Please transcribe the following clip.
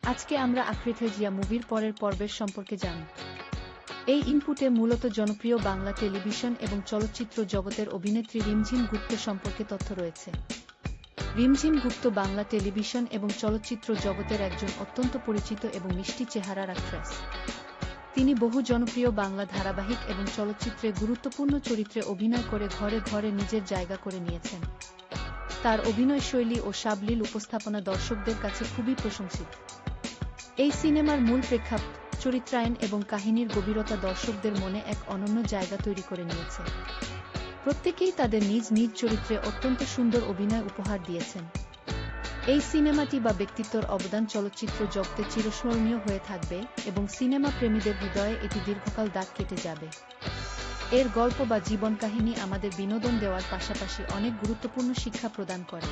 আজকে আমরা আখরিথে জিয়া মুভির পরের পর্বের সম্পর্কে জানব। এই ইনপুটে মূলত জনপ্রিয় বাংলা টেলিভিশন এবং চলচ্চিত্র জগতের অভিনেত্রী রিমঝিম গুপ্ত সম্পর্কে তথ্য রয়েছে। রিমঝিম গুপ্ত বাংলা টেলিভিশন এবং চলচ্চিত্র জগতের একজন অত্যন্ত পরিচিত এবং মিষ্টি চেহারার অ্যাক্ট্রেস। তিনি বহু জনপ্রিয় বাংলা ধারাবাহিক এবং চলচ্চিত্রে গুরুত্বপূর্ণ চরিত্রে অভিনয় করে ঘরে ঘরে নিজের জায়গা করে নিয়েছেন। তার অভিনয়শৈলী ও সাবলীল উপস্থাপনা দর্শকদের কাছে খুবই প্রশংসিত। এই সিনেমার মূল প্রেক্ষাপট, চরিত্রায়ন এবং কাহিনীর গভীরতা দর্শকদের মনে এক অনন্য জায়গা তৈরি করে নিয়েছে। প্রত্যেকেই তাদের নিজ নিজ চরিত্রে অত্যন্ত সুন্দর অভিনয় উপহার দিয়েছেন। এই সিনেমাটি বা ব্যক্তিত্বর অবদান চলচ্চিত্র জগতে চিরস্মরণীয় হয়ে থাকবে এবং সিনেমা প্রেমীদের হৃদয়ে এটি দীর্ঘকাল দাগ কেটে যাবে। এর গল্প বা জীবন কাহিনী আমাদের বিনোদন দেওয়ার পাশাপাশি অনেক গুরুত্বপূর্ণ শিক্ষা প্রদান করে।